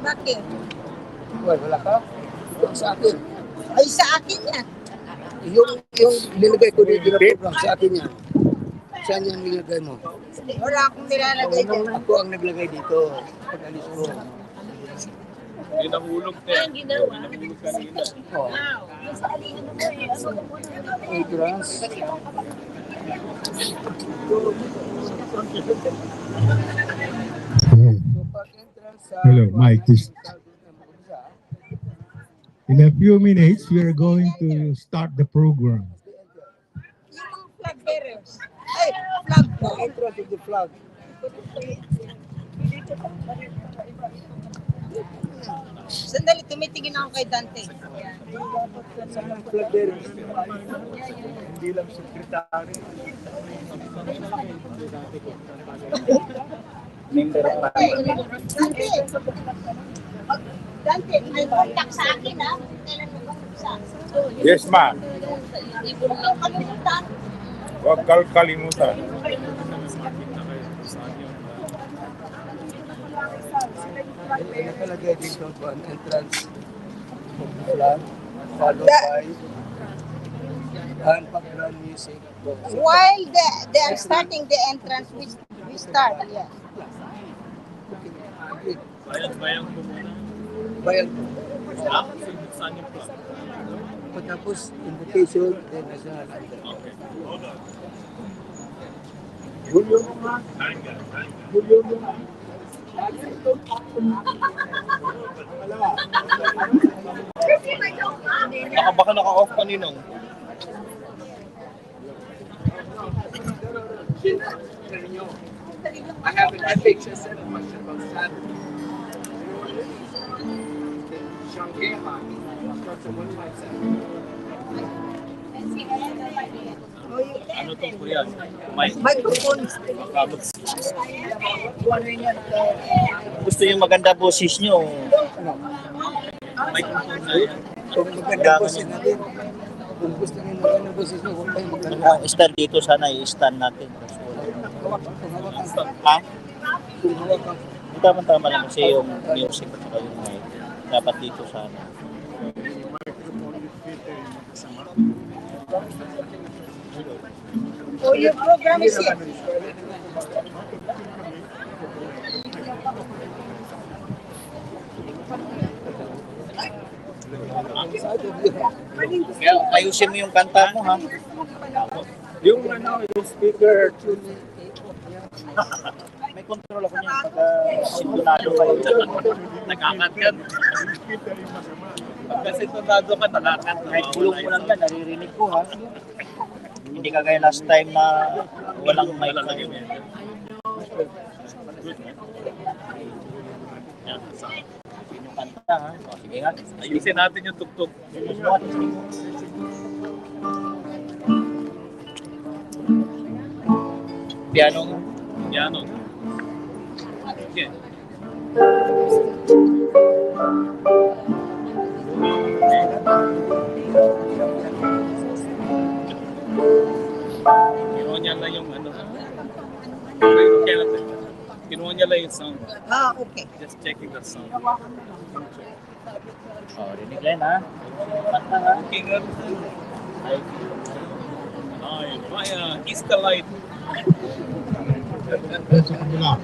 Bakit? Wala ka? Sa akin. Ay, sa akin yan. Yung nilagay ko dito na program sa akin yan. Saan yung nilagay mo? Wala akong nilalagay dyan. Ako ang naglagay dito. Pag-alis ko. Ginahulog na yan. Ginahulog kanina. Oh. Entrance. Hello, Mike. In a few minutes, we are going to start the program. Yung flag bearers. Ay, flag po. Entrance of the flag. Sandali, tumitingin ako kay Dante. Saan ang flag bearers? Hindi lang sekretary. Dante, may contact sa akin ha. Kailan mo kumusta? Yes, ma'am. Huwag kalimutan. Huwag kalimutan. Nakalagay dito po ang entrance of the flag. Followed by background music. While they are starting the entrance, we start. Yeah. Bayang po muna. Bayan. Saan yung plan? Pagkatapos invitation, then national anthem. Okay. Julio mo nga. Julio mo nga. Baka naka-off ka ninong. I have an epic set of questions about Saturday. Ano to po yan? Microphone. Gusto yung maganda boses nyo. Microphone na yan. Kung maganda boses natin, kung gusto nyo maganda boses nyo, huwag kayong maganda. Ang stand dito, sana i-stand natin. Ha? Kung hawak ka, Tama-tama lang kasi yung music at saka yung mic. Dapat dito sana. Oh, your program is here. Kaya ayusin mo yung kanta mo, ha? Yung yung speaker. May control ako niyan pagka sintonado kayo. Nakakat yan. Pagka sintonado ka, nakakat. Kahit bulong mo lang yan, naririnig ko, ha? Hindi kagaya last time na walang mic na yun. Yung kanta, ha? O, sige nga. Ayusin natin yung tuktok. Piano nga. Piano. Okay. Kinuha niya lang yung ano. Kinuha niya lang yung sound. Ah, okay. Just checking the sound. O, rinig lang, ha? Kanta, ha? Okay, nga. Ay, vaya, is the light. Sa kabila.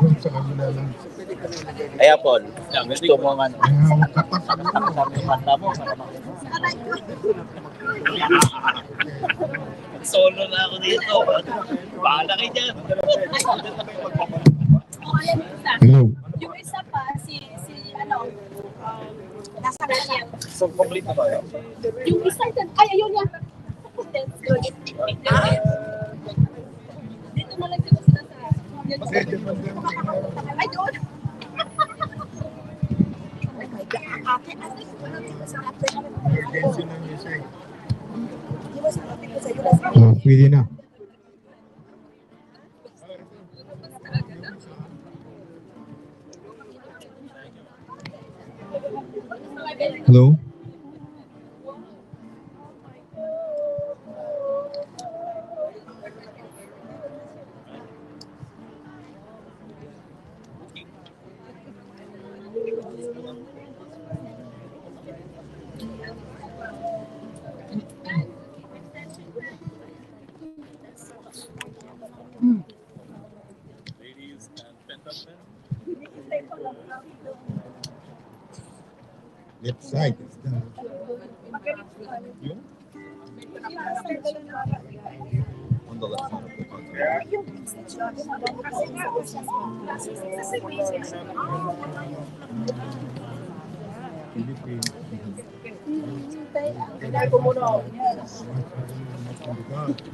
Doon sa kabila lang. Kaya, Paul, gusto mo nga Katapat mo. yung kanta mo. Solo na ako dito. Bahala kayo dyan. Hello. Yung isa pa, nasa kanya. So, complete na ba yun? Yung isa, ay, ayun yan. That's good. Dito na lang sila sa... Ay, doon. Oh my God. Ate, wala dito sa ate. Oh, pwede na. Hello? left side. On the left side of the country. Philippines.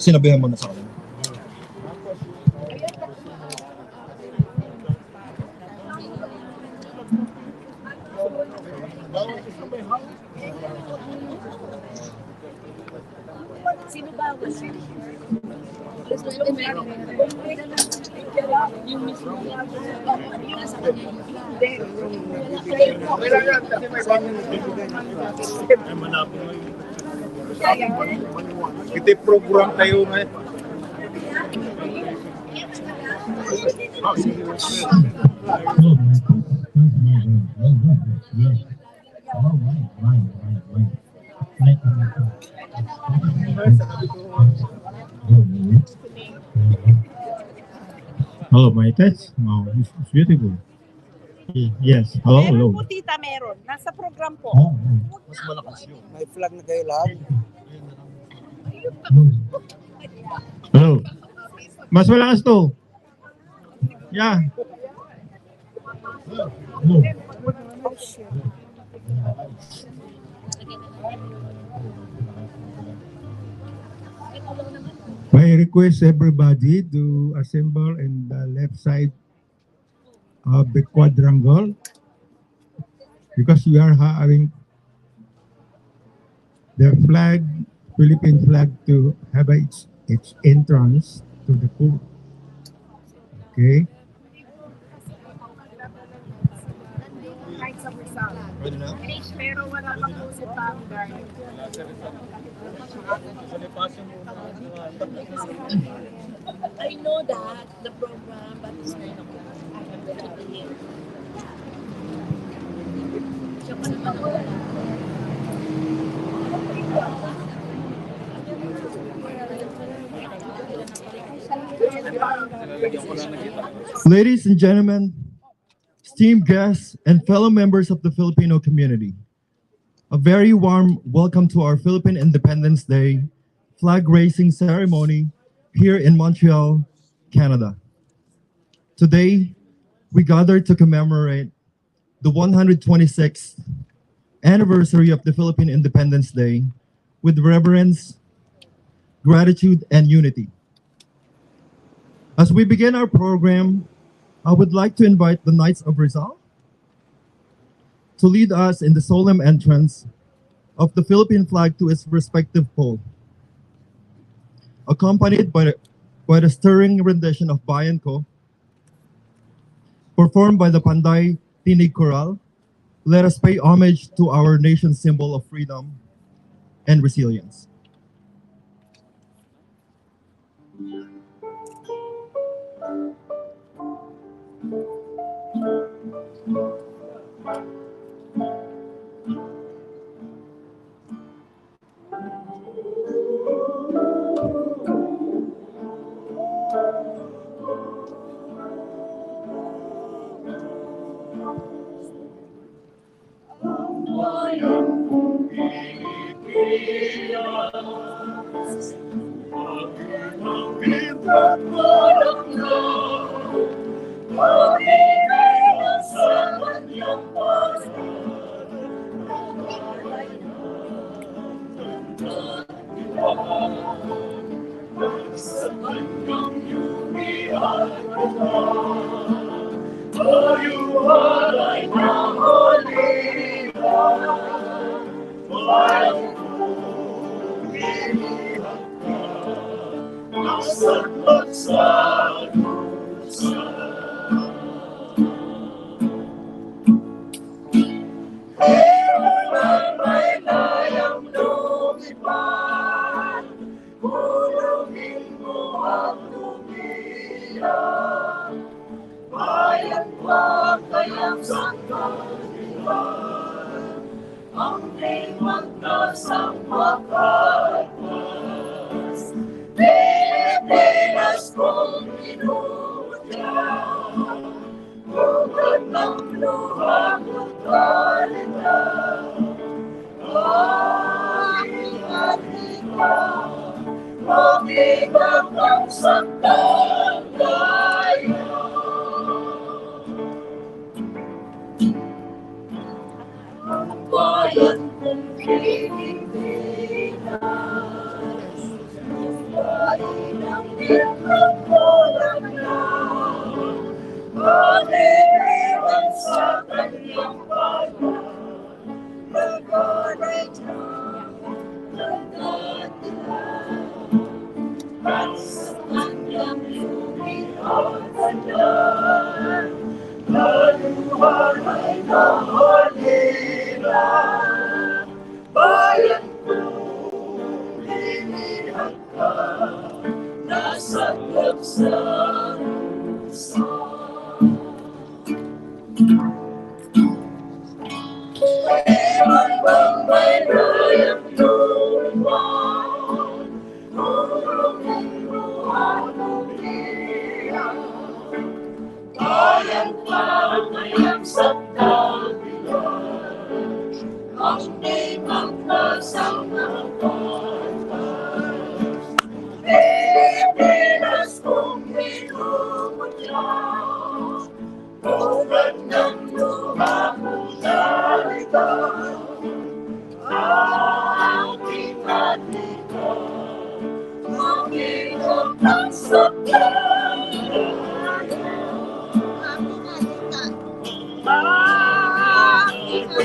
Sinabihan mo na sa akin. Sino ba? Yung mismo. Yung nasa kanya. Ay, manapin mo yun. Ito yung program tayo ngayon. Oh, my test. Oh, it's beautiful. Yes. Hello, hello. Meron po, tita, meron. Nasa program po. Mas malakas yun. May flag na kayo lahat. Hello. Mas malakas to. Yeah. I request everybody to assemble in the left side of the quadrangle because we are having the flag, Philippine flag, to have its entrance to the pool. Okay. Ready na? Pero wala pang puso pa ang I know that the program, but it's 9 o'clock. I'm going to be here. Siya pa naman ako. Ladies and gentlemen, esteemed guests, and fellow members of the Filipino community, a very warm welcome to our Philippine Independence Day flag raising ceremony here in Montreal, Canada. Today, we gather to commemorate the 126th anniversary of the Philippine Independence Day with reverence, gratitude, and unity. As we begin our program, I would like to invite the Knights of Rizal to lead us in the solemn entrance of the Philippine flag to its respective pole, accompanied by the stirring rendition of Bayan Ko, performed by the Panday Tinig Choral. Let us pay homage to our nation's symbol of freedom and resilience.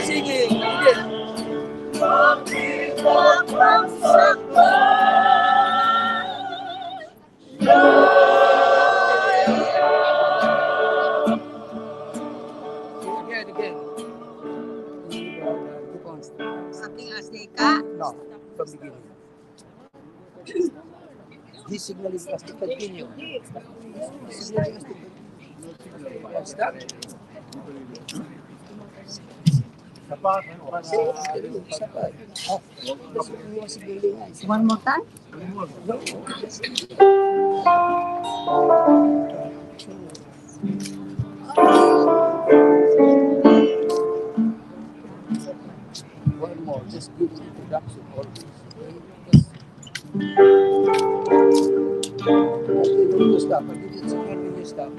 Sige, hindi. Again, again. Aking asika. No, from beginning. This signal is us to continue. This signal is us to continue. Stop. One more time. One more, just give the introduction always. Okay, when you stop, I'll give you the signal when you stop.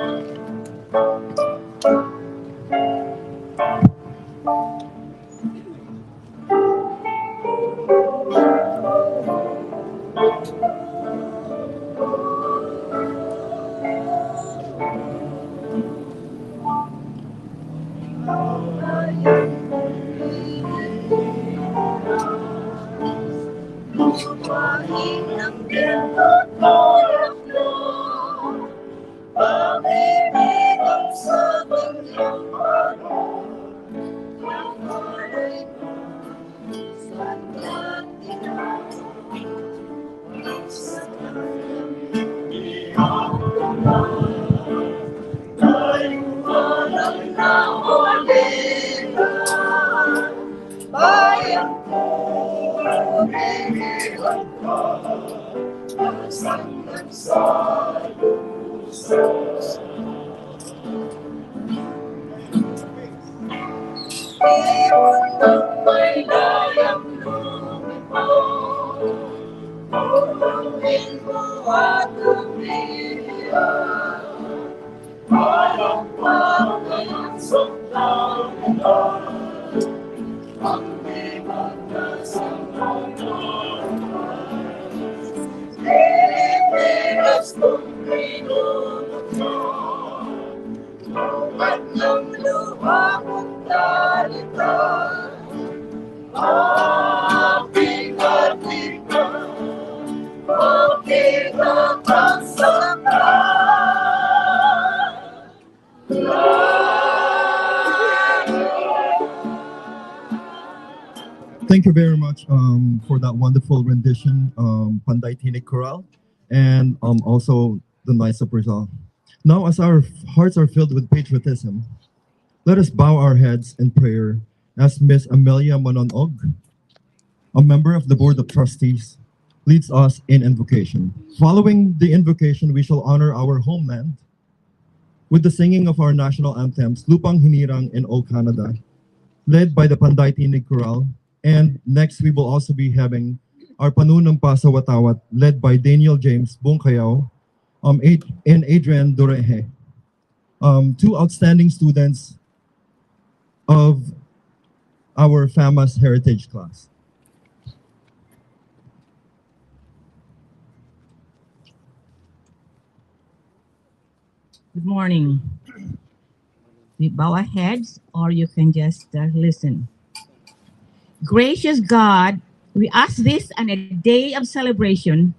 Thank you very much for that wonderful rendition, Panday Tinig Chorale, and also the nice Rizal. Now, as our hearts are filled with patriotism, let us bow our heads in prayer as Miss Amelia Manonog, a member of the Board of Trustees, leads us in invocation. Following the invocation, we shall honor our homeland with the singing of our national anthems, Lupang Hinirang and O Canada, led by the Panday Tinig Chorale. And next, we will also be having our panunumpa sa Watawat, led by Daniel James Bongkayaw and Adrian Doreje, two outstanding students of our FAMAS heritage class. Good morning. We bow our heads, or you can just listen. Gracious God, we ask this on a day of celebration,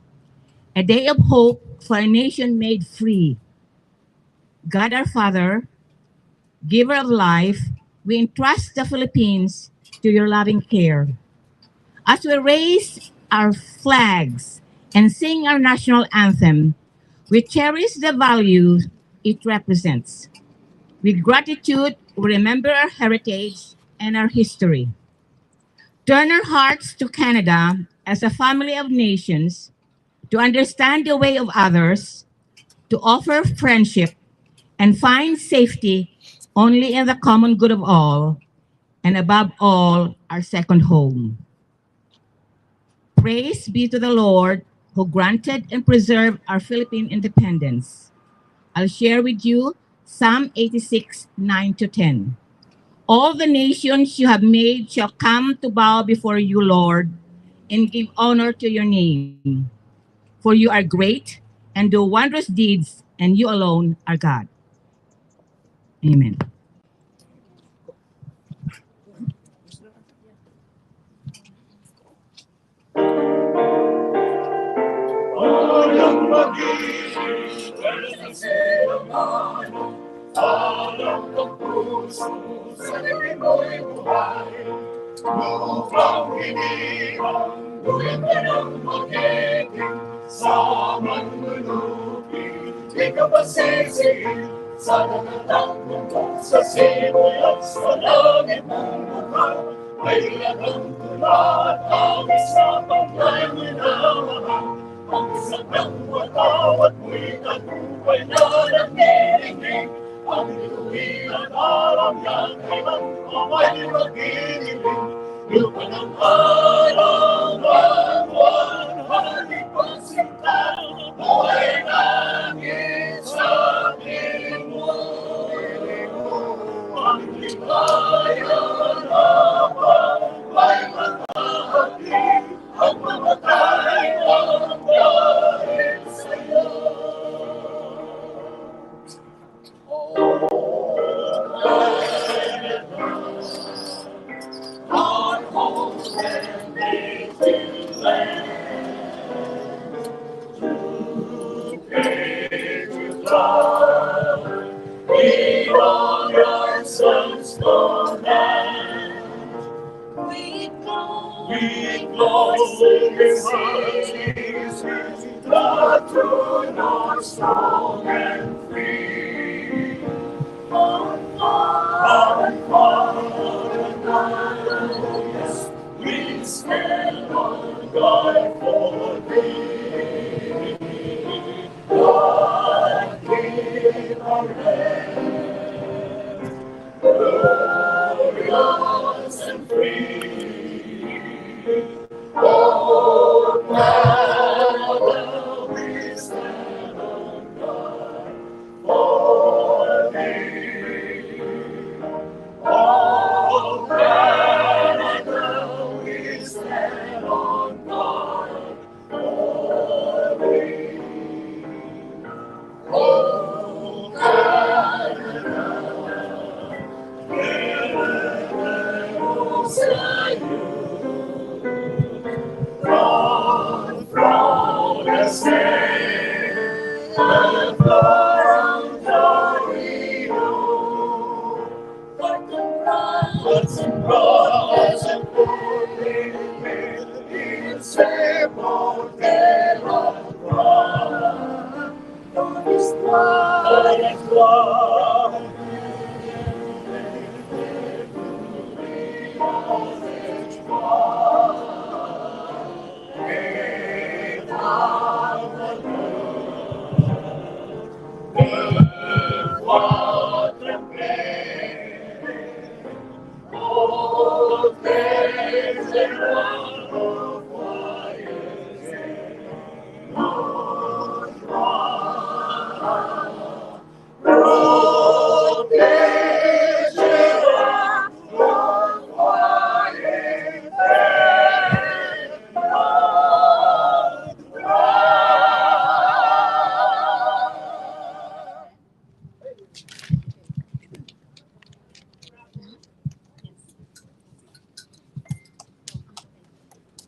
a day of hope for a nation made free. God our Father, giver of life, we entrust the Philippines to your loving care. As we raise our flags and sing our national anthem, we cherish the values it represents. With gratitude, we remember our heritage and our history. Turn our hearts to Canada as a family of nations, to understand the way of others, to offer friendship, and find safety only in the common good of all, and above all, our second home. Praise be to the Lord who granted and preserved our Philippine independence. I'll share with you Psalm 86, 9 to 10. All the nations you have made shall come to bow before you, Lord, and give honor to your name. For you are great and do wondrous deeds, and you alone are God. Amen.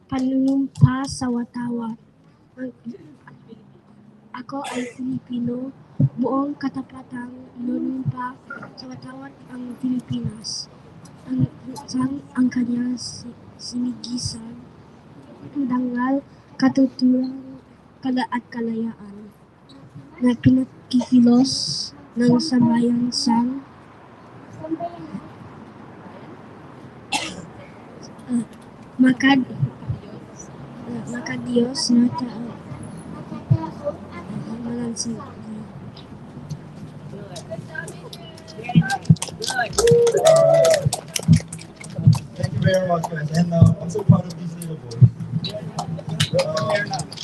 panunumpa sa watawat. Ako ay Filipino, buong katapatang inunumpa sa watawat ang Pilipinas. Ang kanyang sinigisan, ang dangal, katuturan, at kalayaan na pinakikilos ng sambayan sang makad makadiyos na malansing. Thank you very much, guys. And I'm so proud of these little boys.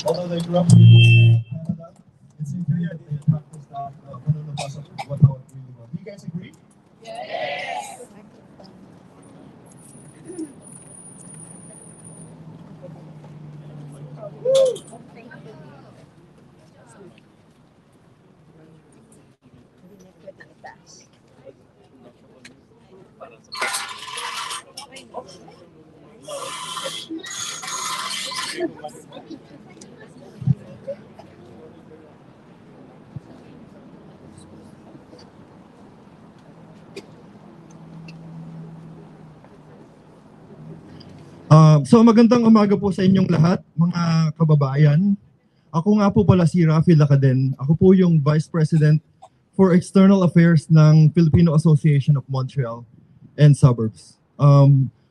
Although they grew up in Canada, it's in Korea they practice that panunumpas of what really well. Do you guys agree? So magandang umaga po sa inyong lahat, mga kababayan. Ako nga po pala si Rafi Lacaden. Ako po yung Vice President for External Affairs ng Filipino Association of Montreal and Suburbs.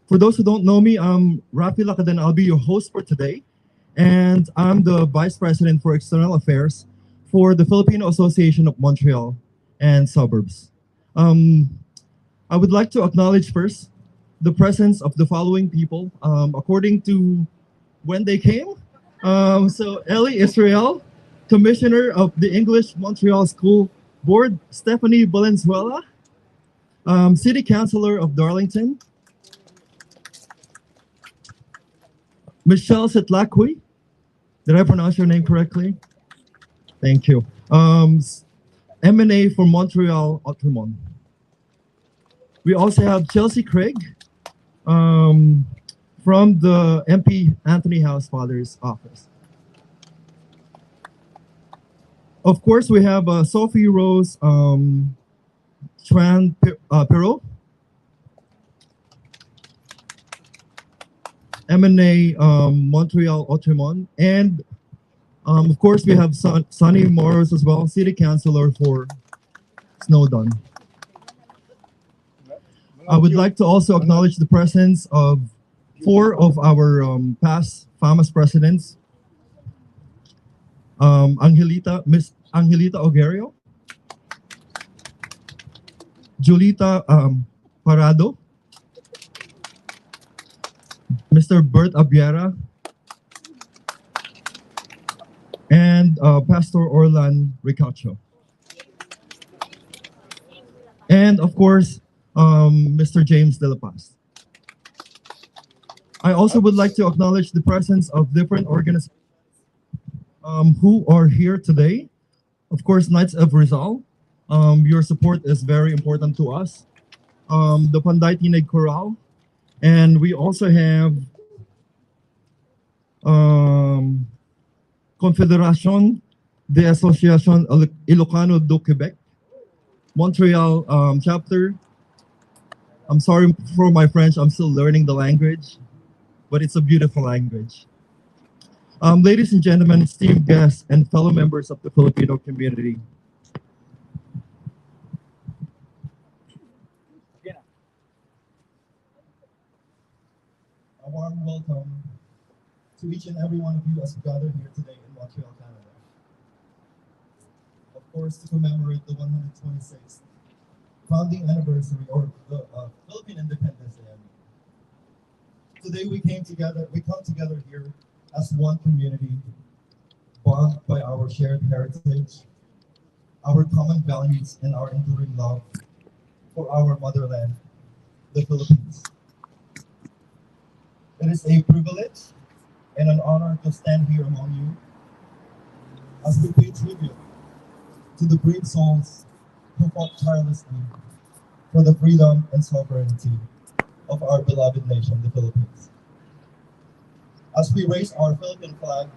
For those who don't know me, I'm Rafi Lacaden. I'll be your host for today. And I'm the Vice President for External Affairs for the Filipino Association of Montreal and Suburbs. I would like to acknowledge first the presence of the following people according to when they came. So Ellie Israel, Commissioner of the English Montreal School Board, Stephanie Valenzuela, City Councilor of Darlington, Michelle Setlakwi. Did I pronounce your name correctly? Thank you. MNA from Montreal, Outremont. We also have Chelsea Craig, from the MP Anthony Housefather's office. Of course, we have Sophie Rose Tran Perot, MNA Montreal Outremont, and of course we have Sonny Morris as well, City Councilor for Snowdon. I would like to also acknowledge the presence of 4 of our past FAMAS presidents. Miss Angelita Ogerio, Julita Parado, Mr. Bert Abiera, and Pastor Orlan Ricacho. And of course, Mr. James De La Paz. I also would like to acknowledge the presence of different organizations who are here today. Of course, Knights of Rizal. Your support is very important to us. The Panday Tineg Chorale. And we also have Confederación de Asociación Ilocano do Quebec, Montreal chapter. I'm sorry for my French, I'm still learning the language, but it's a beautiful language. Ladies and gentlemen, esteemed guests, and fellow members of the Filipino community, a warm welcome to each and every one of you as we gather here today in Montreal, Canada. Of course, to commemorate the 126th founding anniversary or the Philippine Independence Day. Today we come together here as one community, bonded by our shared heritage, our common values, and our enduring love for our motherland, the Philippines. It is a privilege and an honor to stand here among you as we pay tribute to the brave souls who fought tirelessly for the freedom and sovereignty of our beloved nation, the Philippines. As we raise our Philippine flag,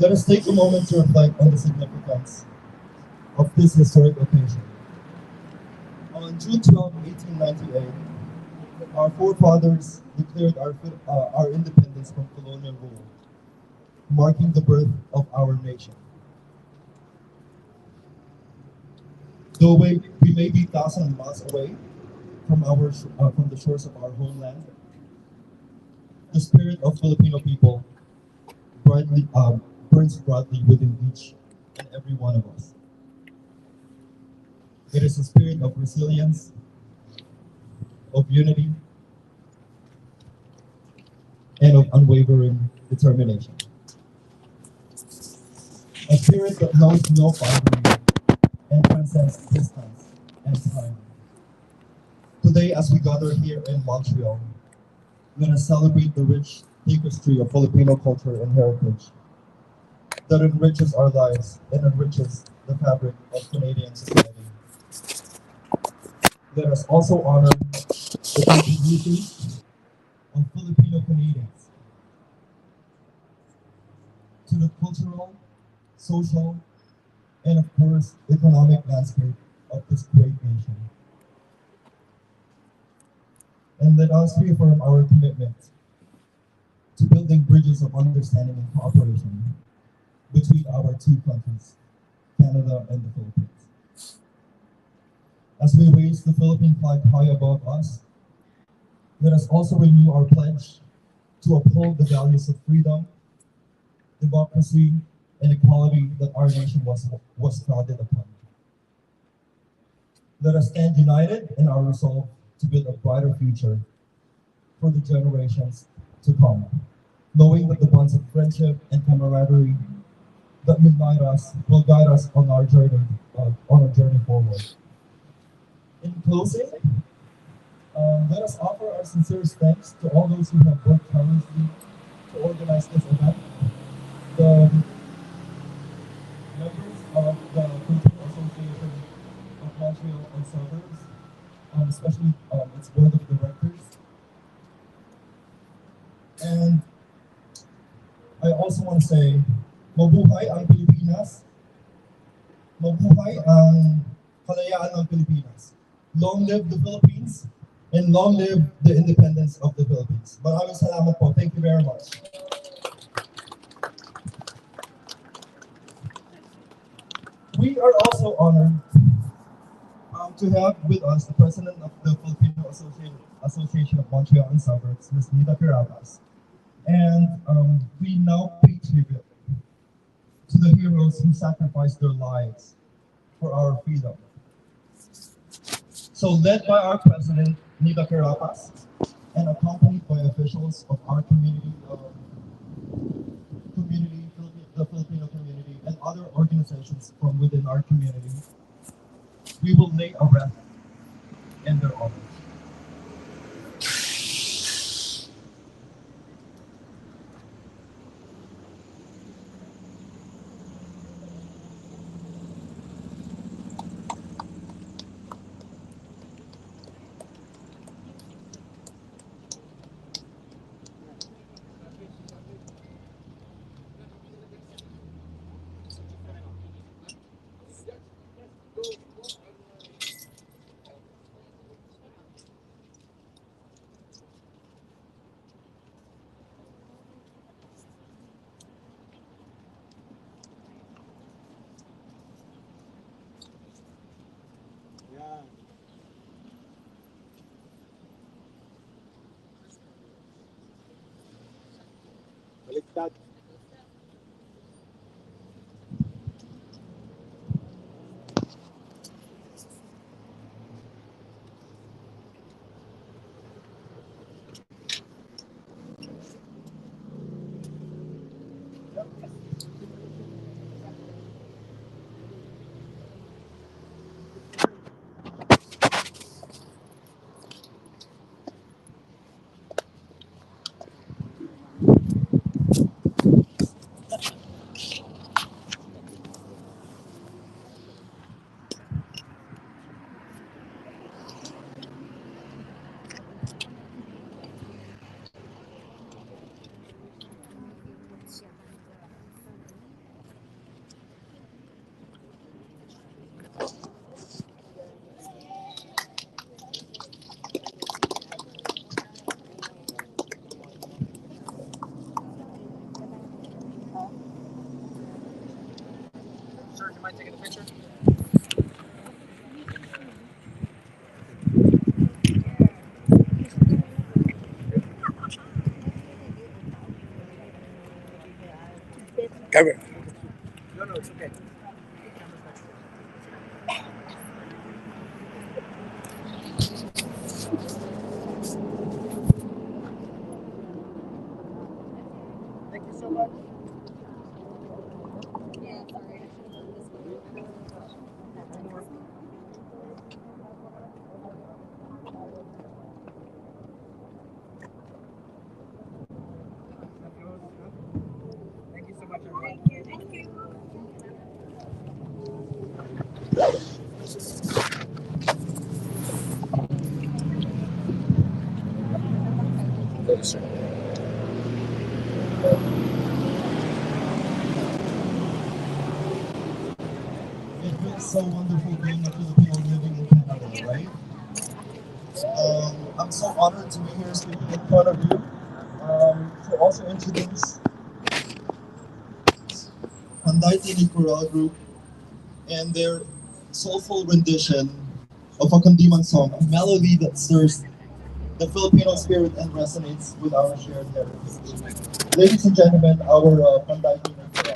let us take a moment to reflect on the significance of this historic occasion. On June 12, 1898, our forefathers declared our independence from colonial rule, marking the birth of our nation. Though we may be thousands of miles away from the shores of our homeland, the spirit of Filipino people brightly, burns brightly within each and every one of us. It is a spirit of resilience, of unity, and of unwavering determination. A spirit that knows no boundary and transcends distance and time. Today, as we gather here in Montreal, let us celebrate the rich tapestry of Filipino culture and heritage that enriches our lives and enriches the fabric of Canadian society. Let us also honor the contributions of Filipino Canadians to the cultural, social, and of course, economic landscape of this great nation. And let us reaffirm our commitment to building bridges of understanding and cooperation between our two countries, Canada and the Philippines. As we raise the Philippine flag high above us, let us also renew our pledge to uphold the values of freedom, democracy, and equality that our nation was founded upon. Let us stand united in our resolve to build a brighter future for the generations to come, knowing that the bonds of friendship and camaraderie that unite us will guide us on our journey forward. In closing, let us offer our sincerest thanks to all those who have worked tirelessly to organize this event. The members of the Filipino Association of Montreal and Suburbs, especially its board of directors. And I also want to say, mabuhay ang Pilipinas, mabuhay ang kalayaan ng Pilipinas. Long live the Philippines, and long live the independence of the Philippines. Maraming salamat po. Thank you very much. We are also honored to have with us the president of the Filipino Association of Montreal and Suburbs, Ms. Nida Piratas. And we now pay tribute to the heroes who sacrificed their lives for our freedom. So led by our president, Nida Piratas, and accompanied by officials of our the Filipino community, and other organizations from within our community, we will lay a wreath in their honor. Baliktad. Cover. It feels so wonderful being a Filipino living in Canada, right? I'm so honored to be here speaking in front of you to also introduce Panday Tinig Choral Group and their soulful rendition of a Kundiman song, a melody that stirs the Filipino spirit and resonates with our shared heritage. Ladies and gentlemen, our Panday Tinig Choral.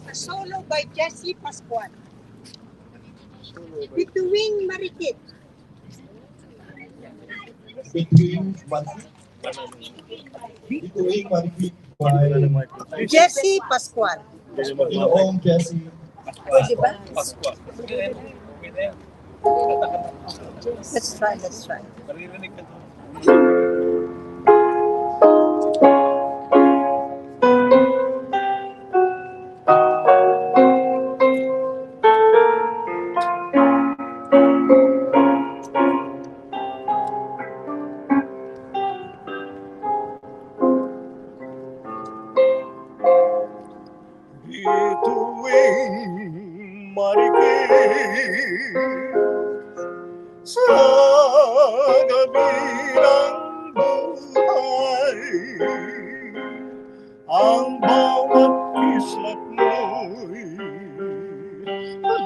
A solo by Jesse Pascual. Bituing Marikit. Between Mansi, Between Marikit by Jesse Pascual. Inoong Jesse. Pwede ba? Pasqua. Okay na yan. Okay na yan. Let's try, let's try. Maririnig ka to. Bituing marikit sa gabi ng buhay, ang bawat kislap mo'y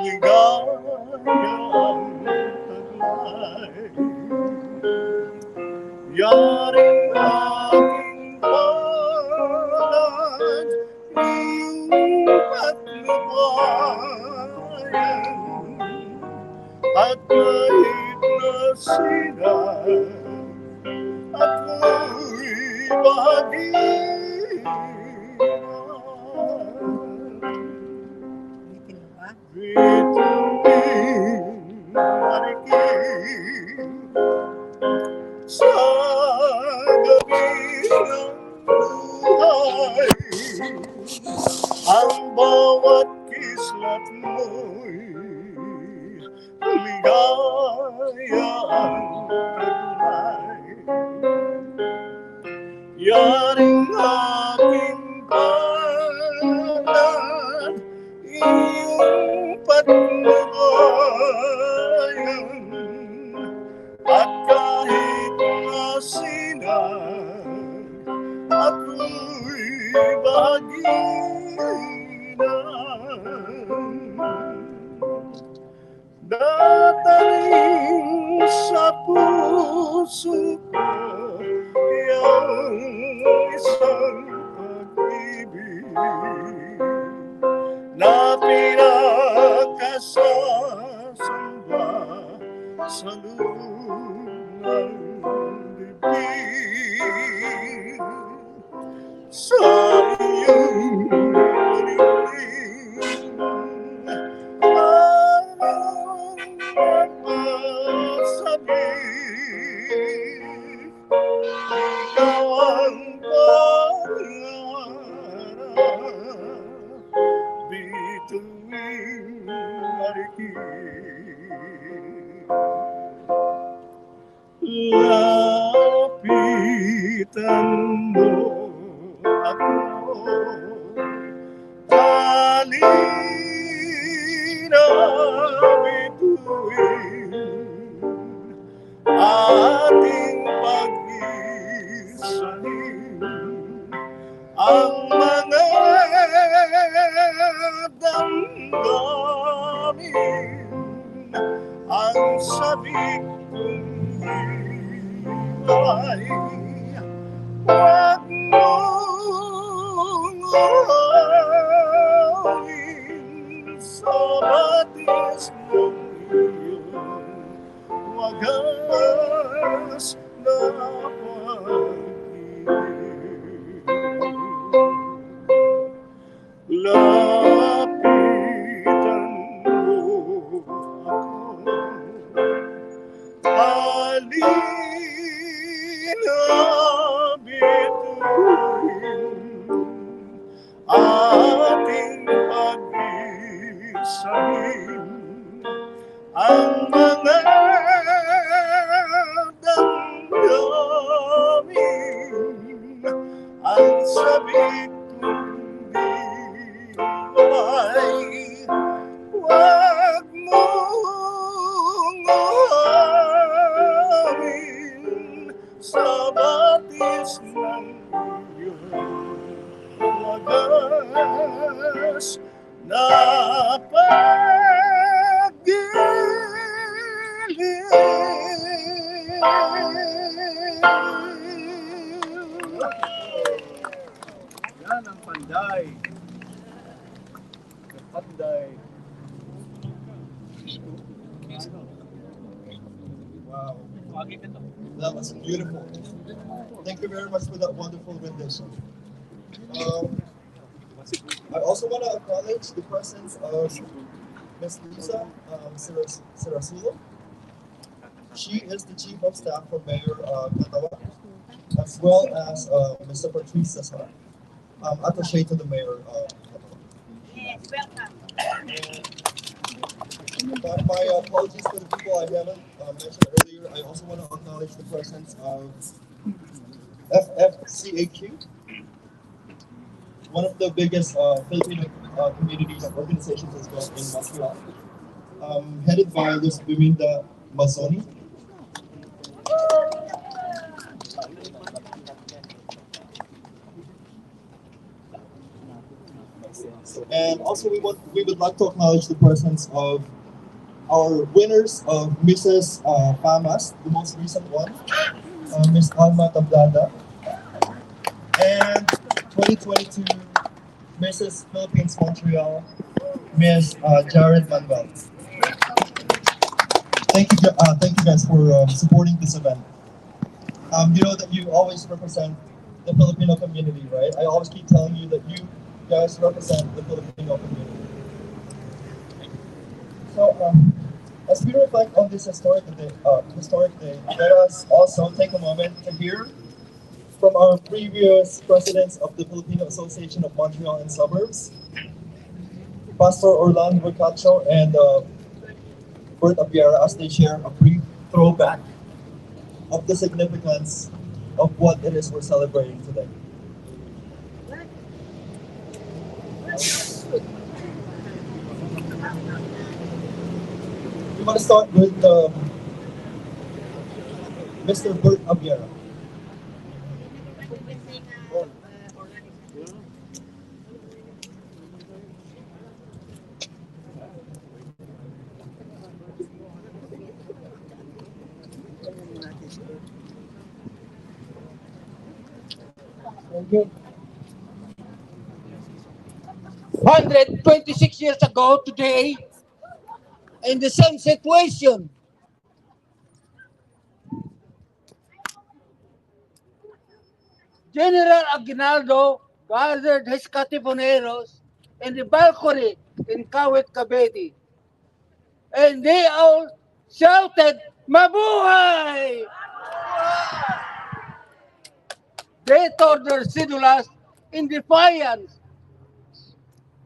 ligayang taglay. Yaring aking palad, iyong patnubayan, at kahit na sila ako'y bahagi na. Bituing marikit sa gabi ng buhay, ang bawat kislap mo'y ligaya ang taglay. Yaring aking palad, iyong patnubayan, at kahit na sinag, ako'y bahagi na. Dataling sa puso ko yung isang pag-ibig na pinagkasasamba sa loob ng dibdib. Sa iyong paligid, anong mapasabik? Ikaw ang pangarap, bituing marikit. Lapitan mo ako, halina, bituin ating pag-isahin ang mga damdamin, ang sabik kong hilay, Huwag mong uhawin sa batis ng iyong wagas na pag-ibig. Lapitan mo ako, halina bituin ating pag-isahin ang mga damdamin ang sabik kong diway. Huwag mong uhawin sa batis ng iyong wagas na Yan ang panday. Panday. Wow. That was beautiful. Thank you very much for that wonderful rendition. I also want to acknowledge the presence of Ms. Lisa Sirasulo. She is the Chief of Staff for Mayor Katawa, as well as Mr. Patrice Cesar, attaché to the Mayor Katawa. Yes, welcome. But my apologies for the people I haven't mentioned earlier. I also want to acknowledge the presence of FFCAQ, one of the biggest Filipino communities and organizations as well in Montreal, headed by Ms. Biminda Mazzoni. And also we would like to acknowledge the presence of our winners of Mrs. FAMAS, the most recent one, Ms. Alma Tablada, and 2022 Mrs. Philippines Montreal, Ms. Jared Manuel. Thank you guys for supporting this event. You know that you always represent the Filipino community, right? I always keep telling you that you guys represent the Filipino community. So, as we reflect on this historic day, let us also take a moment to hear from our previous presidents of the Filipino Association of Montreal and Suburbs, Pastor Orlando Bocacho and Bert Apiera, as they share a brief throwback of the significance of what it is we're celebrating today. We want to start with Mr. Bert Apiera. Okay. 126 years ago today, in the same situation, General Aguinaldo gathered his Katipuneros in the balcony in Kawit Cavite, and they all shouted, "Mabuhay!" They tore their cedulas in defiance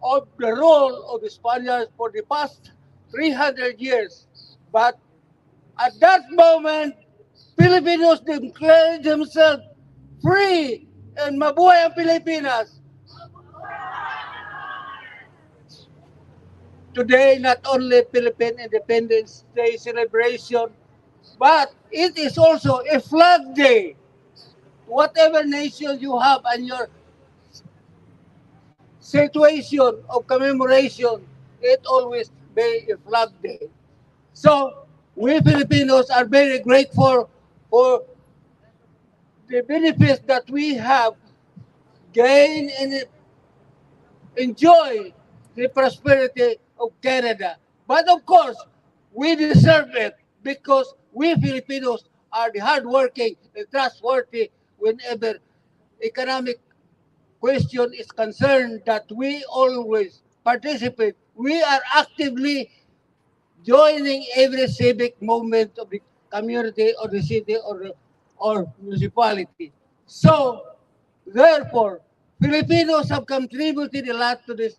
of the rule of the Spaniards for the past 300 years. But at that moment, Filipinos declared themselves free and mabuhay ang Pilipinas. Today, not only Philippine Independence Day celebration, but it is also a flag day. Whatever nation you have and your situation of commemoration, it always be a flag day. So, we Filipinos are very grateful for the benefits that we have gained and enjoy the prosperity of Canada. But of course, we deserve it because we Filipinos are the hardworking and trustworthy whenever economic question is concerned that we always participate. We are actively joining every civic movement of the community or the city or municipality. So, therefore, Filipinos have contributed a lot to this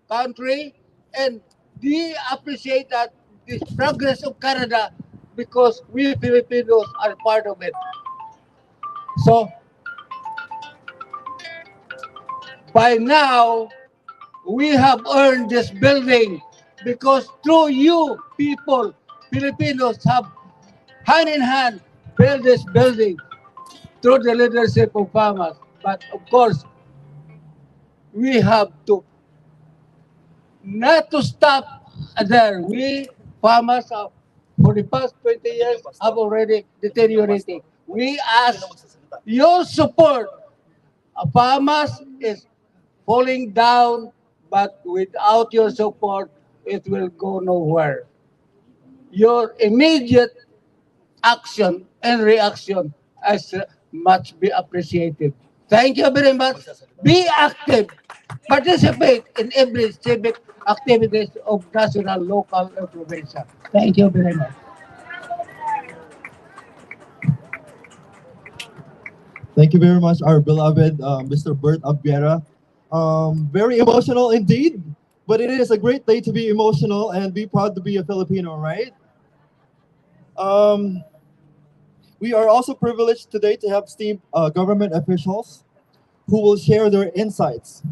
country and we appreciate that this progress of Canada because we Filipinos are part of it. So, by now, we have earned this building because through you people, Filipinos have hand in hand built this building through the leadership of FAMAS. But of course, we have to not to stop there. We farmers for the past 20 years have already deteriorated. We ask your support. Farmers is falling down, but without your support, it will go nowhere. Your immediate action and reaction as much be appreciated. Thank you very much. Be active. Participate in every civic activities of national, local, and provincial. Thank you very much. Thank you very much, our beloved Mr. Bert Abiera. Very emotional indeed, but it is a great day to be emotional and be proud to be a Filipino, right? Um, we are also privileged today to have esteemed government officials who will share their insights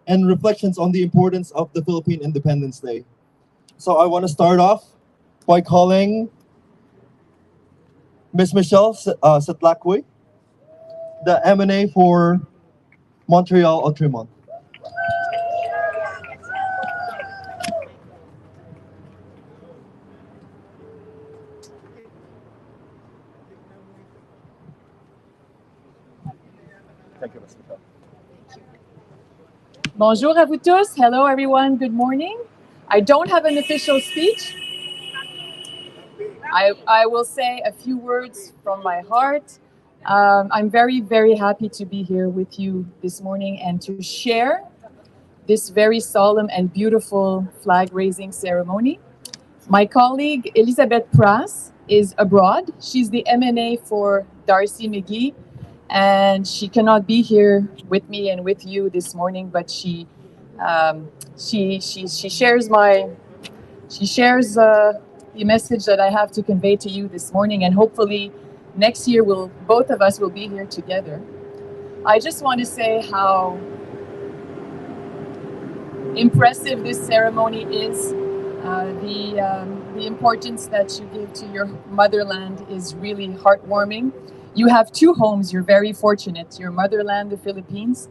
and reflections on the importance of the Philippine Independence Day. So I want to start off by calling Ms. Michelle Setlakwe, the MNA for Montreal Outremont. Thank you, Ms. Michelle. Bonjour à vous tous. Hello, everyone. Good morning. I don't have an official speech. I will say a few words from my heart. I'm very, very happy to be here with you this morning and to share this very solemn and beautiful flag raising ceremony. My colleague Elizabeth Pras is abroad. She's the MNA for Darcy McGee, and she cannot be here with me and with you this morning. But she shares the message that I have to convey to you this morning, and hopefully next year both of us will be here together. I just want to say how impressive this ceremony is. The importance that you give to your motherland is really heartwarming. You have two homes. You're very fortunate. Your motherland, the Philippines,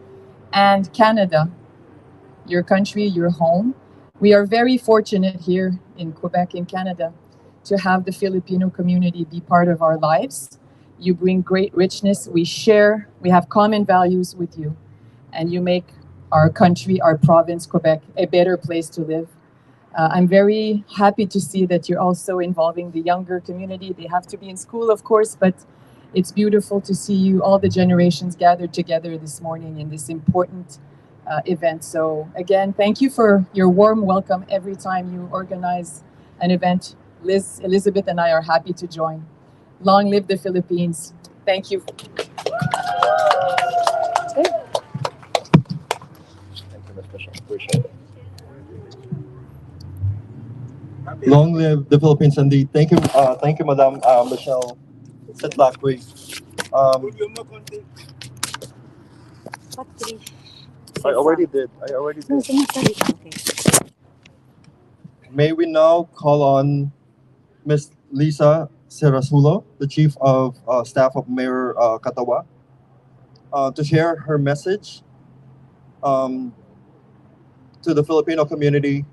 and Canada, your country, your home. We are very fortunate here in Quebec, in Canada, to have the Filipino community be part of our lives. You bring great richness. We have common values with you, and you make our country, our province, Quebec, a better place to live. I'm very happy to see that you're also involving the younger community. They have to be in school, of course, but it's beautiful to see you, all the generations gathered together this morning in this important event. So again, thank you for your warm welcome every time you organize an event. Liz, Elizabeth, and I are happy to join. Long live the Philippines. Thank you. Thank you, Ms. Michelle. Appreciate it. Long live the Philippines, indeed. Thank you, Madam Michelle Setlakwe. I already did. May we now call on Ms. Lisa Serasulo, the Chief of Staff of Mayor Katawa, to share her message to the Filipino community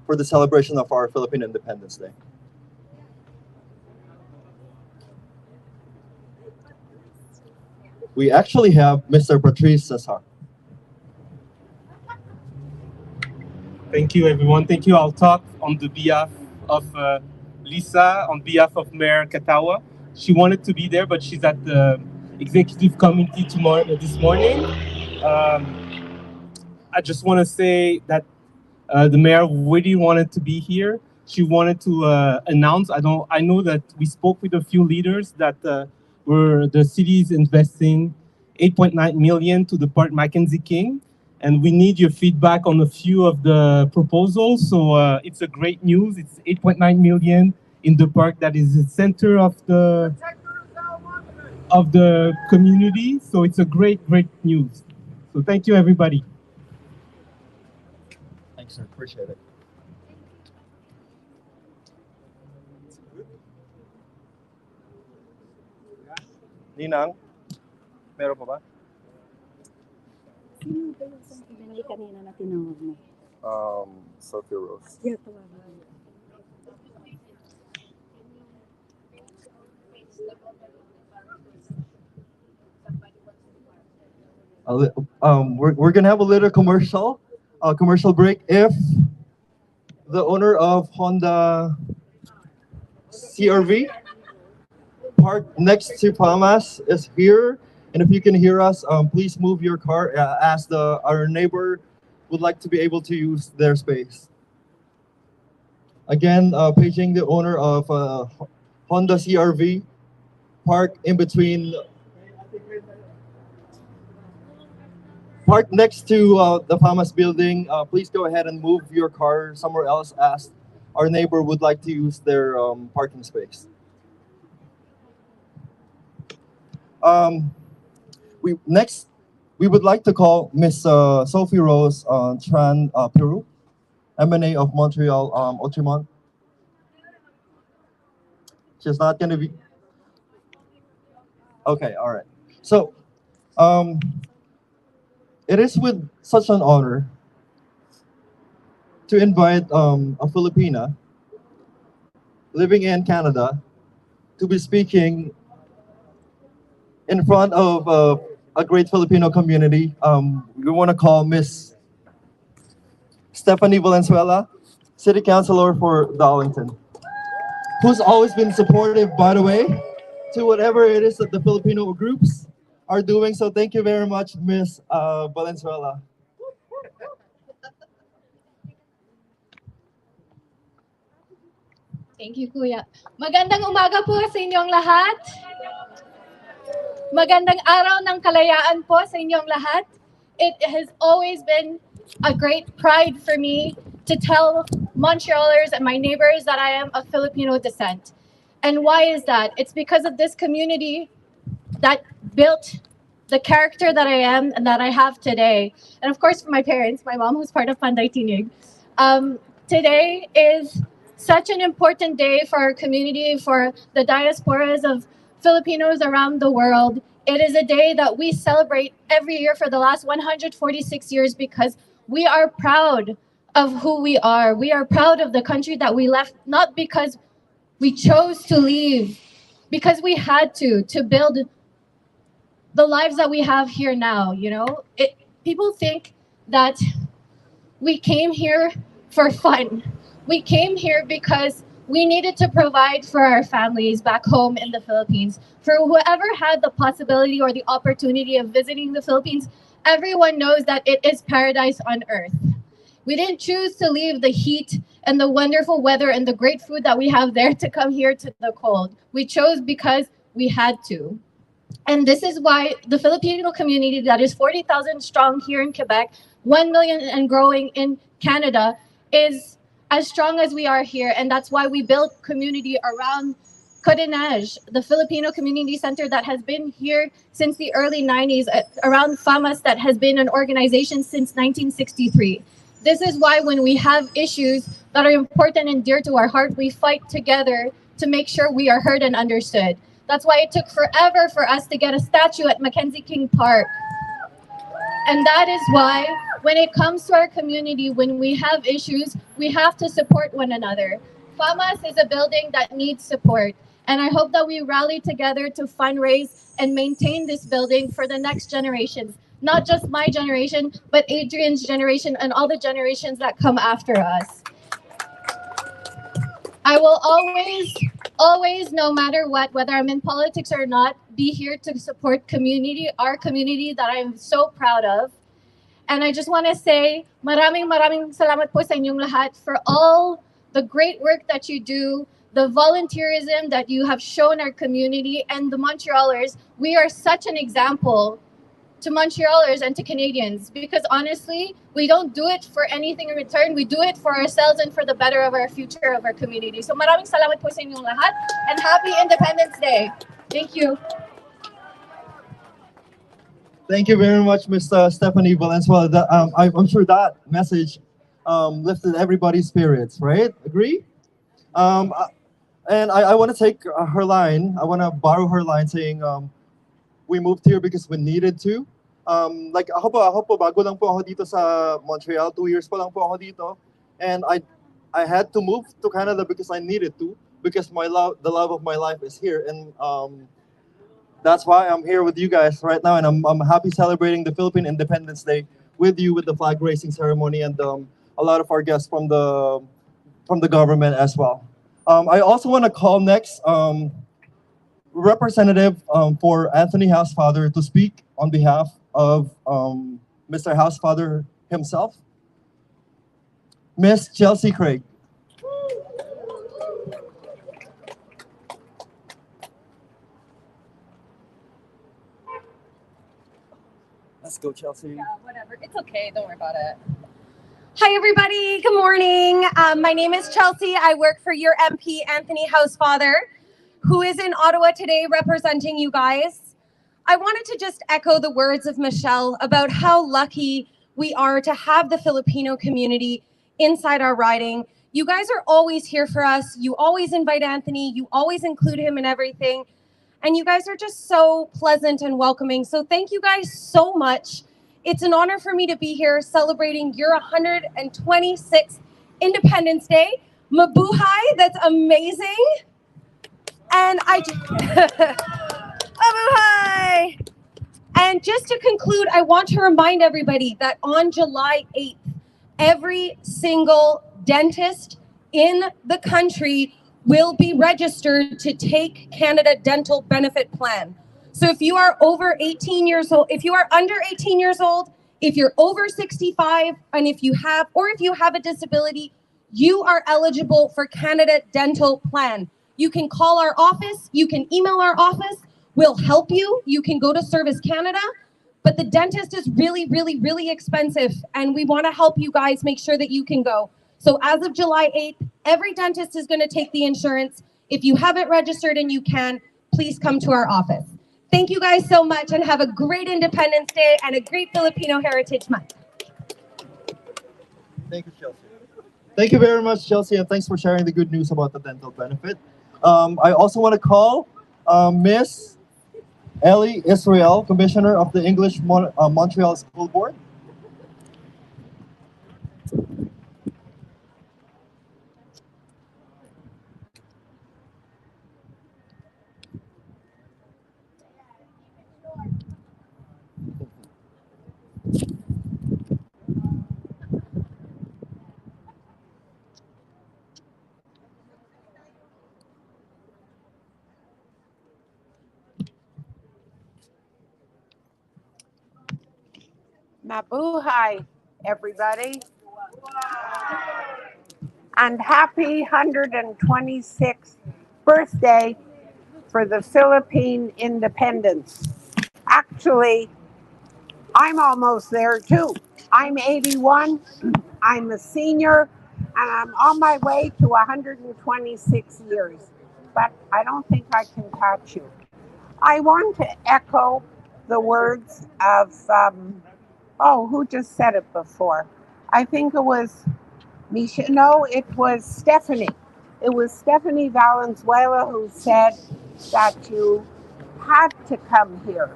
for the celebration of our Philippine Independence Day. we actually have Mr. Patrice Cesar. Thank you, everyone. Thank you. I'll talk on the behalf of Lisa, on behalf of Mayor Katawa. She wanted to be there, but she's at the executive committee this morning. I just want to say that the mayor really wanted to be here. She wanted to announce. I know that we spoke with a few leaders that the city is investing 8.9 million to the Park Mackenzie King, and we need your feedback on a few of the proposals. So it's a great news. It's 8.9 million in the park that is the center of the community. So it's a great news. So thank you, everybody. Thanks, sir. Appreciate it. Ninang, meron pa ba? Sino ba yung ibinigay kanina na tinawag mo? Sophie Rose. Yeah, tawagin mo. We're gonna have a little commercial break. If the owner of Honda CRV parked next to FAMAS is here, and if you can hear us, please move your car as our neighbor would like to be able to use their space. Again, paging the owner of Honda CRV, park in between. Park next to the FAMAS building. Please go ahead and move your car somewhere else as our neighbor would like to use their parking space. We would like to call Miss Sophie Rose Tran Peru, MNA of Montreal, Otremont. She's not going to be. Okay, all right. So, it is with such an honor to invite a Filipina living in Canada to be speaking in front of a great Filipino community. We want to call Miss Stephanie Valenzuela, City Councilor for Darlington, who's always been supportive, by the way, to whatever it is that the Filipino groups are doing. So thank you very much, Miss Valenzuela. Thank you, Kuya. Magandang umaga po sa inyong lahat. Magandang araw ng kalayaan po sa inyong lahat. It has always been a great pride for me to tell Montrealers and my neighbors that I am of Filipino descent. And why is that? It's because of this community that built the character that I am and that I have today. And of course, for my parents, my mom who's part of Panday Tinig. Today is such an important day for our community, for the diasporas of Filipinos around the world. It is a day that we celebrate every year for the last 146 years because we are proud of who we are. We are proud of the country that we left, not because we chose to leave, because we had to build the lives that we have here now. You know, people think that we came here for fun. We came here because we needed to provide for our families back home in the Philippines. For whoever had the possibility or the opportunity of visiting the Philippines, everyone knows that it is paradise on earth. We didn't choose to leave the heat and the wonderful weather and the great food that we have there to come here to the cold. We chose because we had to. And this is why the Filipino community that is 40,000 strong here in Quebec, 1 million and growing in Canada, is as strong as we are here. And that's why we built community around Codenage, the Filipino Community Center that has been here since the early 90s, around FAMAS that has been an organization since 1963. This is why when we have issues that are important and dear to our heart, we fight together to make sure we are heard and understood. That's why it took forever for us to get a statue at Mackenzie King Park. And that is why when it comes to our community, when we have issues, we have to support one another. FAMAS is a building that needs support. And I hope that we rally together to fundraise and maintain this building for the next generations. Not just my generation, but Adrian's generation and all the generations that come after us. I will always, no matter what, whether I'm in politics or not, be here to support our community that I'm so proud of. And I just want to say, maraming salamat po sa inyong lahat for all the great work that you do, the volunteerism that you have shown our community, and the Montrealers. We are such an example to Montrealers and to Canadians, because honestly, we don't do it for anything in return. We do it for ourselves and for the better of our future of our community. So maraming salamat po sa inyong lahat, and happy Independence Day. Thank you. Thank you very much, Ms. Stephanie Valenzuela. I'm sure that message lifted everybody's spirits, right? Agree? And I want to take her line. I want to borrow her line saying, we moved here because we needed to. Like ako po, bago lang po ako dito sa Montreal. 2 years pa lang po ako dito. And I had to move to Canada because I needed to, because the love of my life is here. And that's why I'm here with you guys right now. And I'm happy celebrating the Philippine Independence Day with you, with the flag raising ceremony, and a lot of our guests from the government as well. I also want to call next representative for Anthony Housefather to speak on behalf of Mr. Housefather himself, Miss Chelsea Craig. Let's go, Chelsea. Yeah, whatever. It's okay. Don't worry about it. Hi, everybody. Good morning. My name is Chelsea. I work for your MP, Anthony Housefather, who is in Ottawa today representing you guys. I wanted to just echo the words of Michelle about how lucky we are to have the Filipino community inside our riding. You guys are always here for us. You always invite Anthony. You always include him in everything. And you guys are just so pleasant and welcoming. So thank you guys so much. It's an honor for me to be here celebrating your 126th Independence Day. Mabuhay, that's amazing. And Mabuhay! And just to conclude, I want to remind everybody that on July 8th, every single dentist in the country will be registered to take Canada Dental Benefit Plan. So if you are over 18 years old, if you are under 18 years old, if you're over 65, and if you have a disability, you are eligible for Canada Dental Plan. You can call our office, you can email our office, we'll help you. You can go to Service Canada, but the dentist is really, really, really expensive, and we want to help you guys make sure that you can go. So as of July 8th, every dentist is going to take the insurance. If you haven't registered and you can, please come to our office. Thank you guys so much, and have a great Independence Day and a great Filipino Heritage Month. Thank you, Chelsea. Thank you very much, Chelsea, and thanks for sharing the good news about the dental benefit. I also want to call Miss Ellie Israel, Commissioner of the English Montreal School Board. Mabuhay, everybody. And happy 126th birthday for the Philippine independence. Actually, I'm almost there too. I'm 81, I'm a senior, and I'm on my way to 126 years. But I don't think I can catch you. I want to echo the words of who just said it before? I think it was Misha. No, it was Stephanie. It was Stephanie Valenzuela who said that you had to come here.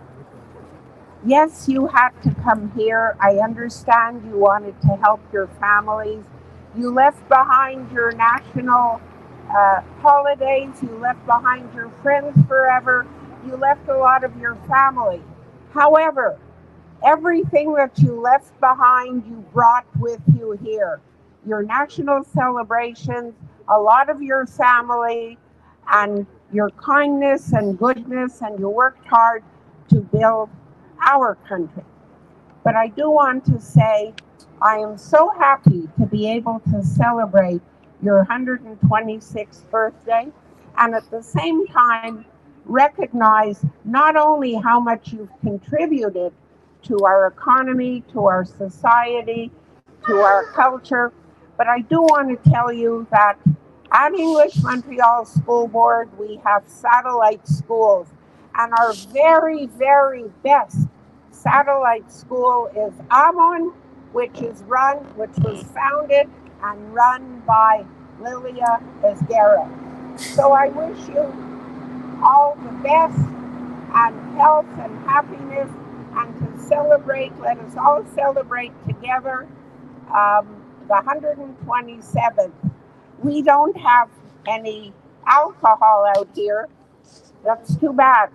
Yes, you had to come here. I understand you wanted to help your families. You left behind your national holidays, you left behind your friends forever, you left a lot of your family. However, everything that you left behind, you brought with you here. Your national celebrations, a lot of your family, and your kindness and goodness, and you worked hard to build our country. But I do want to say I am so happy to be able to celebrate your 126th birthday and at the same time recognize not only how much you've contributed to our economy, to our society, to our culture, but I do want to tell you that at English Montreal School Board, we have satellite schools, and our very, very best satellite school is Amon, which was founded and run by Lilia Esguerra. So I wish you all the best and health and happiness, and to celebrate, let us all celebrate together the 127th. We don't have any alcohol out here. That's too bad,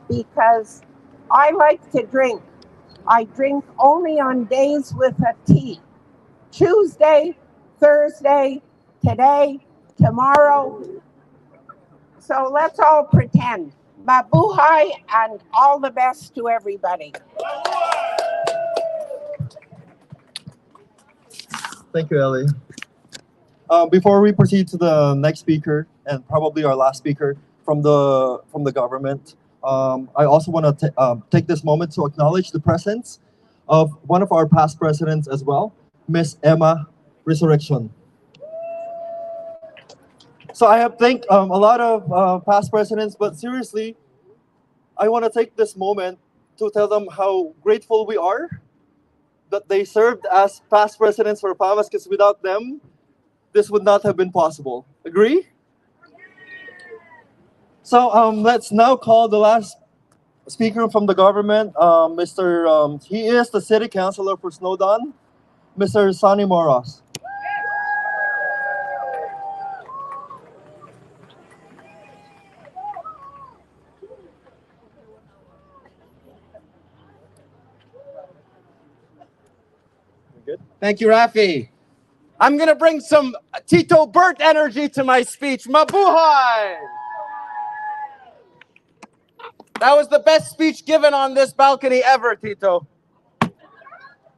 because I like to drink. I drink only on days with a T. Tuesday, Thursday, today, tomorrow. So let's all pretend. Mabuhay and all the best to everybody. Thank you, Ellie. Before we proceed to the next speaker, and probably our last speaker from the government, I also want to take this moment to acknowledge the presence of one of our past presidents as well, Miss Emma Resurrection. So I have thanked a lot of past presidents, but seriously, I want to take this moment to tell them how grateful we are that they served as past presidents for FAMAS, because without them, this would not have been possible. Agree? So let's now call the last speaker from the government, he is the city councilor for Snowdon, Mr. Sonny Moros. Thank you, Rafi. I'm going to bring some Tito Burt energy to my speech. Mabuhay! That was the best speech given on this balcony ever, Tito.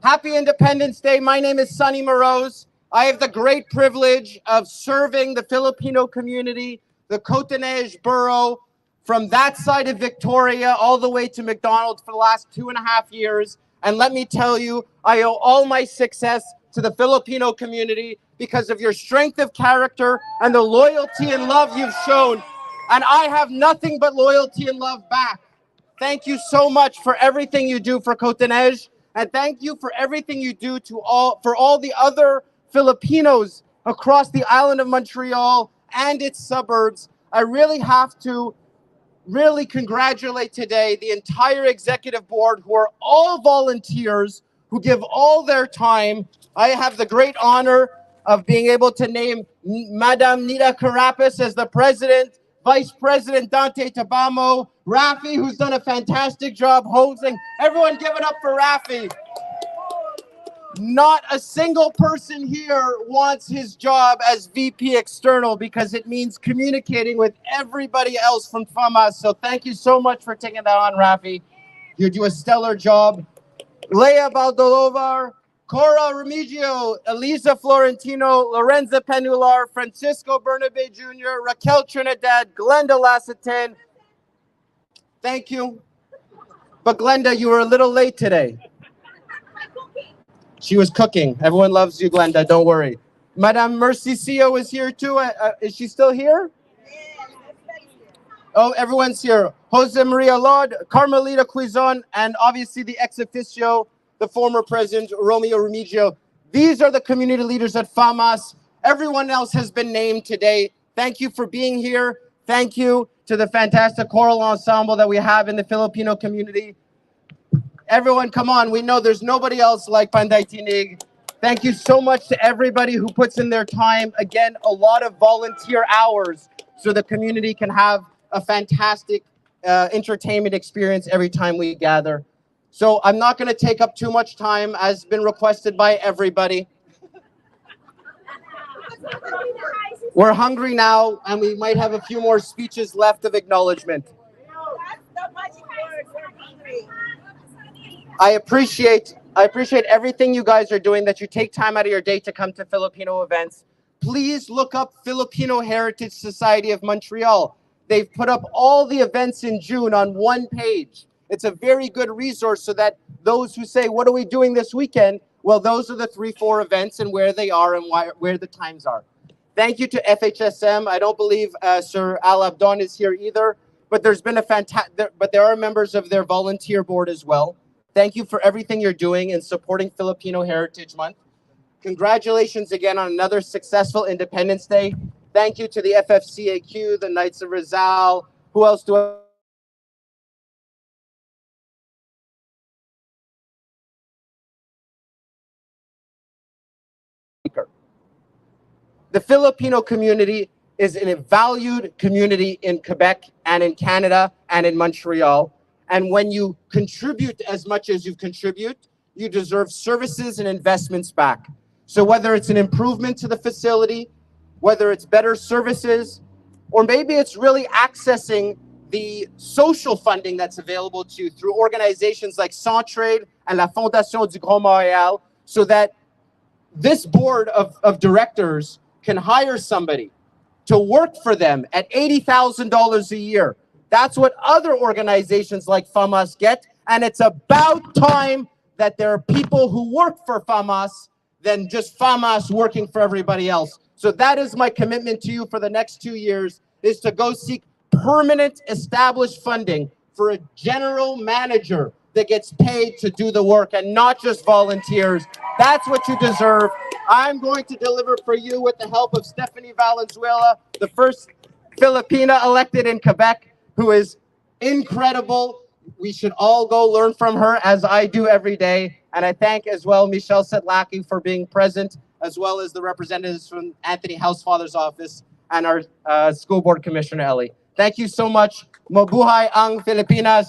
Happy Independence Day. My name is Sonny Moros. I have the great privilege of serving the Filipino community, the Cotonej borough, from that side of Victoria all the way to McDonald for the last 2.5 years. And let me tell you, I owe all my success to the Filipino community because of your strength of character and the loyalty and love you've shown. And I have nothing but loyalty and love back. Thank you so much for everything you do for Cotonej. And thank you for everything you do for all the other Filipinos across the island of Montreal and its suburbs. I really have to congratulate today the entire executive board, who are all volunteers, who give all their time. I have the great honor of being able to name Madam Nita Carapaz as the president, Vice President Dante Tabamo, Rafi, who's done a fantastic job hosting. Everyone give it up for Rafi. Not a single person here wants his job as VP External because it means communicating with everybody else from FAMAS. So thank you so much for taking that on, Rafi. You do a stellar job. Leia Baldolovar, Cora Remigio, Elisa Florentino, Lorenza Penular, Francisco Bernabe Jr., Raquel Trinidad, Glenda Lassetin. Thank you. But Glenda, you were a little late today. She was cooking. Everyone loves you, Glenda. Don't worry. Madame Mercicio is here too. Is she still here? Oh, everyone's here. Jose Maria Laud, Carmelita Quizon, and obviously the ex officio, the former president, Romeo Remigio. These are the community leaders at FAMAS. Everyone else has been named today. Thank you for being here. Thank you to the fantastic choral ensemble that we have in the Filipino community. Everyone, come on. We know there's nobody else like Panday Tinig. Thank you so much to everybody who puts in their time. Again, a lot of volunteer hours so the community can have a fantastic entertainment experience every time we gather. So I'm not going to take up too much time as been requested by everybody. We're hungry now, and we might have a few more speeches left of acknowledgement. I appreciate everything you guys are doing, that you take time out of your day to come to Filipino events. Please look up Filipino Heritage Society of Montreal. They've put up all the events in June on one page. It's a very good resource so that those who say, what are we doing this weekend? Well, those are the 3-4 events and where they are and where the times are. Thank you to FHSM. I don't believe Sir Al Abdon is here either, but there's been but there are members of their volunteer board as well. Thank you for everything you're doing in supporting Filipino Heritage Month. Congratulations again on another successful Independence Day. Thank you to the FFCAQ, the Knights of Rizal. Who else do I? The Filipino community is a valued community in Quebec and in Canada and in Montreal. And when you contribute as much as you contribute, you deserve services and investments back. So whether it's an improvement to the facility, whether it's better services, or maybe it's really accessing the social funding that's available to you through organizations like Centraide and La Fondation du Grand Montréal, so that this board of directors can hire somebody to work for them at $80,000 a year. That's what other organizations like FAMAS get, and it's about time that there are people who work for FAMAS than just FAMAS working for everybody else. So that is my commitment to you for the next 2 years, is to go seek permanent established funding for a general manager that gets paid to do the work and not just volunteers. That's what you deserve. I'm going to deliver for you with the help of Stephanie Valenzuela, the first Filipina elected in Quebec, who is incredible. We should all go learn from her, as I do every day. And I thank as well Michelle Setlaki for being present, as well as the representatives from Anthony Housefather's office and our school board commissioner, Ellie. Thank you so much. Mabuhay ang Filipinas.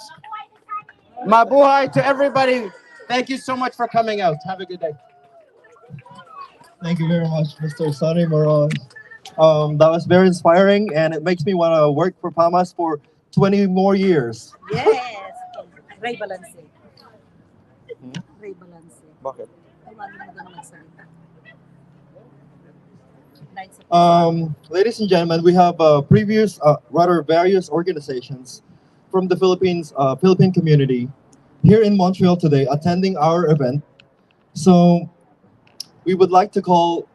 Mabuhay to everybody. Thank you so much for coming out. Have a good day. Thank you very much, Mr. Sonny Moron. That was very inspiring, and it makes me want to work for FAMAS for 20 more years. Yes. Ray Balance. Ray Balance. Bakit? Ladies and gentlemen, we have various organizations from the Philippine community here in Montreal today attending our event. So we would like to call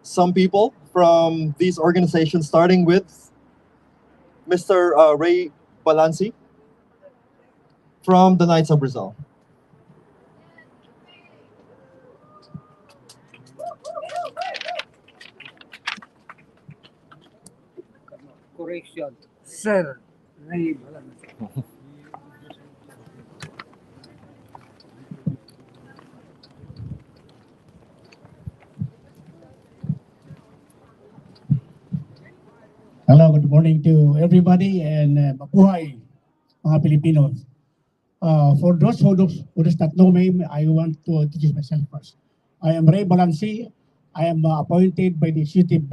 some people from these organizations, starting with Mr. Ray Balanci from the Knights of Rizal. Correction, Sir Ray Balance. Hello, good morning to everybody, and mabuhay mga Pilipinos. For those who does not know me, I want to introduce myself first. I am Ray Balanci. I am appointed by the Executive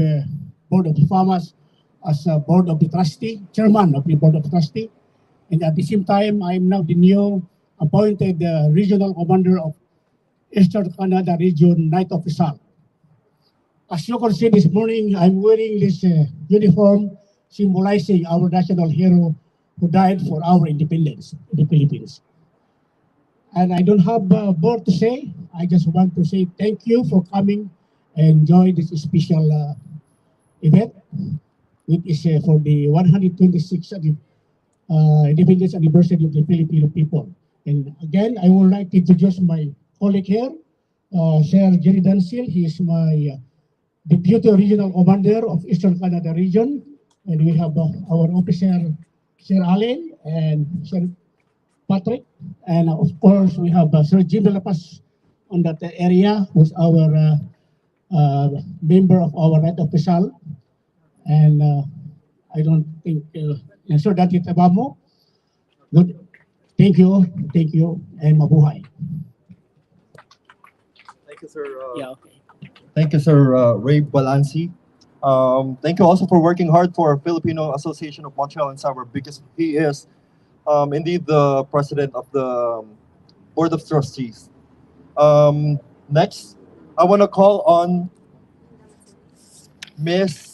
Board of the FAMAS as a Board of the Trustee, Chairman of the Board of Trustee. And at the same time, I am now the new appointed Regional Commander of Eastern Canada Region, Knight of Rizal. As you can see this morning, I'm wearing this uniform symbolizing our national hero who died for our independence in the Philippines. And I don't have more to say. I just want to say thank you for coming and join this special event, which is for the 126th independence anniversary of the Filipino people. And again, I would like to introduce my colleague here, Sir Jerry Dansil. He is my Deputy Regional Commander of Eastern Canada Region, and we have our officer, Sir Allen and Sir Patrick, and of course we have Sir Jim de la Paz on that area, who's our member of our right official, and I don't think ensure that it's abamo. Good. Thank you, and mabuhay. Thank you, sir. Yeah, okay. Thank you, Sir Ray Balanci. Thank you also for working hard for Filipino Association of Montreal and Suburb, because he is indeed the president of the Board of Trustees. Next, I want to call on Miss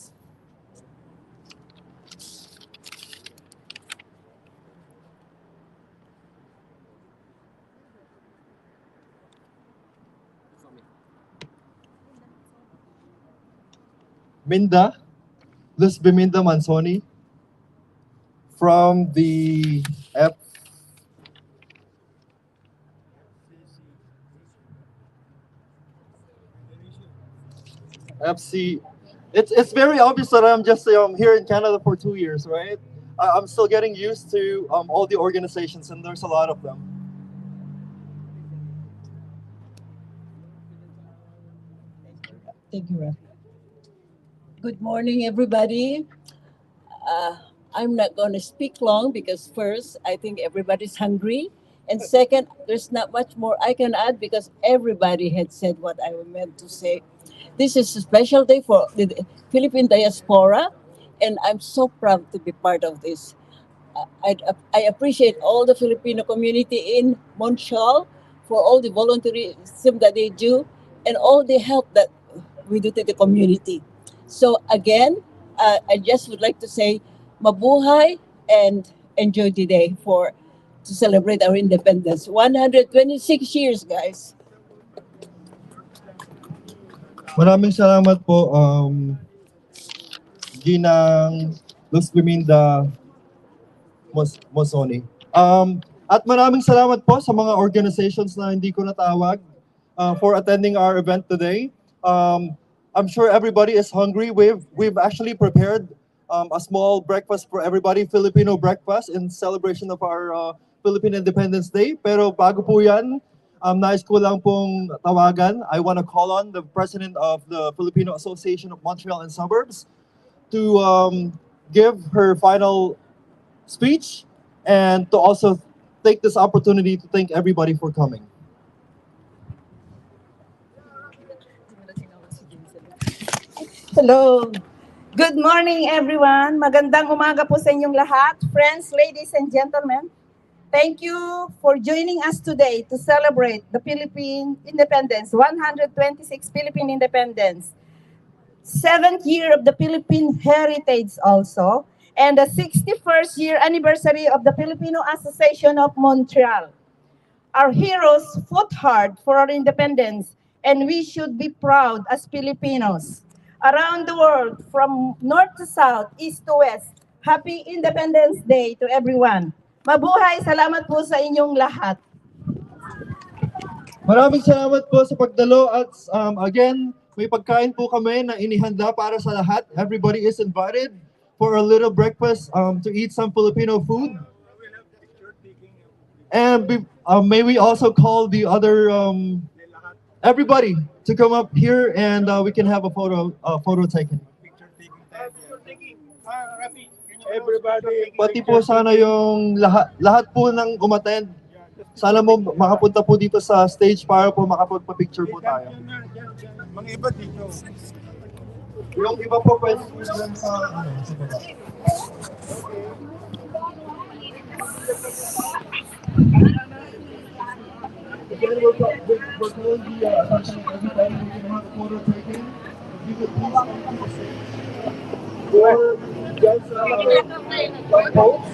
Minda, Luz Biminda Mansoni from the FC. It's very obvious that I'm just here in Canada for 2 years, right? I'm still getting used to all the organizations, and there's a lot of them. Thank you, Raf. Good morning, everybody. I'm not going to speak long because first, I think everybody's hungry. And second, there's not much more I can add because everybody had said what I meant to say. This is a special day for the Philippine diaspora, and I'm so proud to be part of this. I appreciate all the Filipino community in Montreal for all the volunteerism that they do and all the help that we do to the community. So again, I just would like to say mabuhay and enjoy the day for to celebrate our independence. 126 years, guys. Maraming salamat po, Ginang Luz Biminda Mosoni. At maraming salamat po sa mga organizations na hindi ko natawag for attending our event today. I'm sure everybody is hungry. We've actually prepared a small breakfast for everybody, Filipino breakfast in celebration of our Philippine Independence Day. Pero bago po yan, nais ko lang pong tawagan. I want to call on the president of the Filipino Association of Montreal and Suburbs to give her final speech and to also take this opportunity to thank everybody for coming. Hello. Good morning, everyone. Magandang umaga po sa inyong lahat. Friends, ladies and gentlemen, thank you for joining us today to celebrate the Philippine independence, 126th Philippine independence, 7th year of the Philippine heritage also, and the 61st year anniversary of the Filipino Association of Montreal. Our heroes fought hard for our independence, and we should be proud as Filipinos. Around the world, from north to south, east to west, Happy Independence Day to everyone. Mabuhay! Salamat po sa inyong lahat. Maraming salamat po sa pagdalo at again, may pagkain po kami na inihanda para sa lahat. Everybody is invited for a little breakfast to eat some Filipino food. And may we also call the other everybody to come up here and we can have a photo taken. Everybody. Pati po sana yung lahat po ng umattend. Sana mo makapunta po dito sa stage para po makapagpa-picture po tayo. Mga iba dito. Yung iba po pwede sa Again, we're calling the attention of everybody who can have a photo taken. If you could please come to the stage. Or just like post.